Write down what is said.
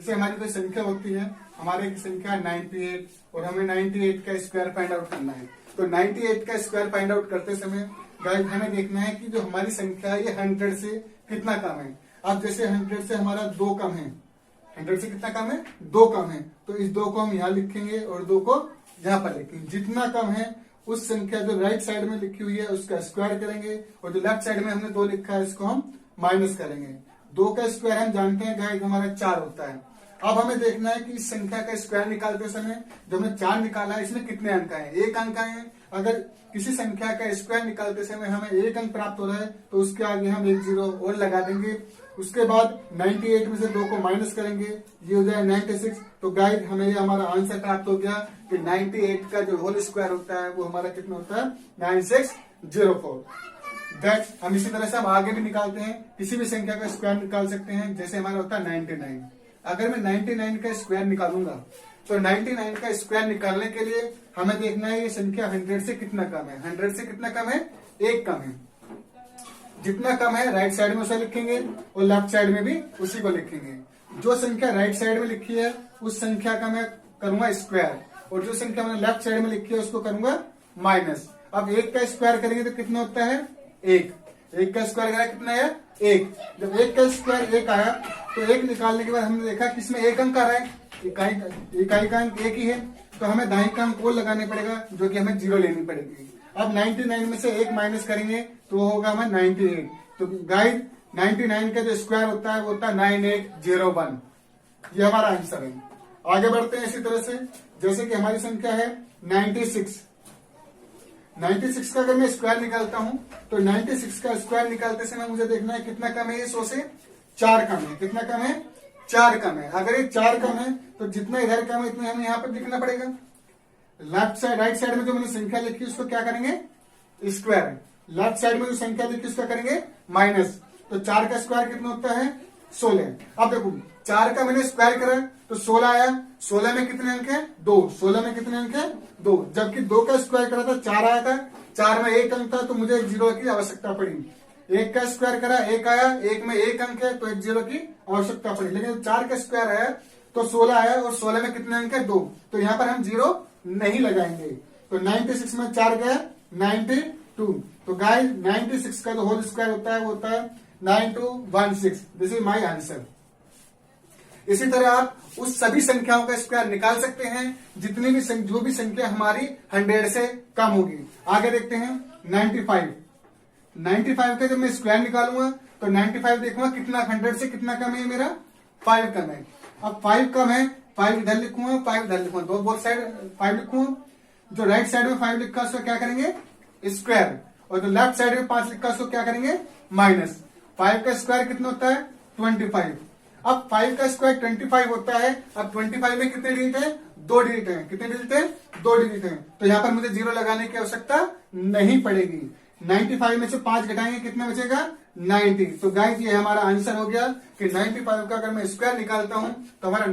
जैसे हमारी कोई संख्या होती है, हमारे की संख्या 98 और हमें 98 का स्क्वायर फाइंड आउट करना है। तो 98 का स्क्वायर फाइंड आउट करते समय गाइस हमें देखना है कि जो हमारी संख्या है ये 100 से कितना कम है। अब जैसे 100 से हमारा 2 कम है, 100 से कितना कम है, 2 कम है, तो इस 2 को हम यहाँ लिखेंगे और 2 को यहाँ पर लिखेंगे। जितना कम है उस संख्या जो राइट साइड में लिखी हुई है उसका स्क्वायर करेंगे और जो लेफ्ट साइड में हमने 2 लिखा है इसको हम माइनस करेंगे। 2 का स्क्वायर हम जानते हैं गाइस हमारा 4 होता है। अब हमें देखना है कि इस संख्या का स्क्वायर निकालते समय जो हमने 4 निकाला है इसमें कितने अंक आए, 1 अंक आए हैं। अगर किसी संख्या का स्क्वायर निकालते समय हमें 1 अंक प्राप्त हो रहा है तो उसके आगे हम 1 जीरो और लगा देंगे। उसके बाद 98 में से 2 को माइनस करेंगे, ये हो जाए 96। तो गाइस हमें ये हमारा आंसर प्राप्त हो गया कि 98 का जो होल स्क्वायर होता है वो हमारा कितना होता है, 9604। दैट हम इसी तरह से हम आगे भी निकालते हैं, किसी भी संख्या का स्क्वायर निकाल सकते हैं। जैसे हमारा होता है 99। अगर मैं 99 का स्क्वायर निकालूंगा तो 99 का स्क्वायर निकालने के लिए हमें देखना है ये संख्या 100 से कितना कम है। 100 से कितना कम है, 1 कम है। जितना कम है राइट साइड में उसे लिखेंगे और लेफ्ट साइड में भी उसी को लिखेंगे। जो संख्या राइट साइड में लिखी है उस संख्या का मैं करूंगा स्क्वायर और जो संख्या मैंने लेफ्ट साइड में लिखी है उसको करूंगा माइनस। अब 1 का स्क्वायर करेंगे तो कितना होता है, 1। 1 का स्क्वायर करा कितना है, 1। जब 1 का स्क्वायर 1 आया तो 1 निकालने के बाद हमने देखा कि इसमें 1 अंक आ रहा है, इकाई का अंक 1 ही है, तो हमें दाएं का अंक और लगाने पड़ेगा जो कि हमें 0 लेनी पड़ेगी। अब 99 में से 1 माइनस करेंगे तो होगा हमें 98। तो गाइस 99 का जो स्क्वायर होता है वो होता है 9801। ये हमारा आंसर है। आगे बढ़ते हैं इसी तरह से, जैसे कि हमारी संख्या है 96। 96 का अगर मैं स्क्वायर निकालता हूं तो 96 का स्क्वायर निकालते समय मुझे देखना है कितना कम है, ये 100 से 4 कम है। कितना कम है, 4 कम है। अगर ये 4 कम है तो जितना इधर कम है इतना हमें यहाँ पर लिखना पड़ेगा। लेफ्ट साइड राइट साइड में जो मैंने संख्या लिखी उसको क्या करेंगे, स्क्वायर। लेफ्ट साइड में जो संख्या लिखी उसका करेंगे माइनस। तो 4 का स्क्वायर कितना होता है, 16। अब देखो 4 का मैंने स्क्वायर करा तो 16 आया। 16 में कितने अंक है, 2। 16 में कितने अंक है, 2। जबकि 2 का स्क्वायर करा था 4 आया था, 4 में 1 अंक था तो मुझे 1 जीरो की आवश्यकता पड़ी। 1 का स्क्वायर करा 1 आया, 1 में 1 अंक है तो 1 जीरो की आवश्यकता पड़ी। लेकिन 4 का स्क्वायर आया तो 16 आया और 16 में कितने अंक है, 2। तो यहाँ पर हम जीरो नहीं लगाएंगे। तो 96 में 4 गया 92। तो गाइस 96 का जो होल स्क्वायर होता है वो होता है 9216। This is my answer. इसी तरह आप उस सभी संख्याओं का स्क्वायर निकाल सकते हैं जितनी भी जो भी संख्या हमारी 100 से कम होगी। आगे देखते हैं 95। 95 का जब मैं स्क्वायर निकालूंगा तो 95 देखूंगा कितना 100 से कितना कम है, मेरा 5 कम है। अब 5 कम है, 5 इधर लिखूंगा 5 इधर लिखूंगा, दो बोथ साइड 5 लिखूंगा। जो राइट साइड में 5 लिखा उसको क्या करेंगे, स्क्वायर, और जो लेफ्ट साइड में 5 लिखा उसको क्या करेंगे, माइनस। 5 का स्क्वायर कितना होता है, 25। अब 5 का स्क्वायर 25 होता है। अब 25 में कितने डिजिट है, 2 डिजिट है। कितने डिजिट है, 2 डिजिट है। तो यहाँ पर मुझे जीरो लगाने की आवश्यकता नहीं पड़ेगी। 95 में से 5 घटाएंगे कितना बचेगा, 90। तो गाइस ये हमारा आंसर हो गया कि 95 का अगर मैं स्क्वायर निकालता हूं तो हमारा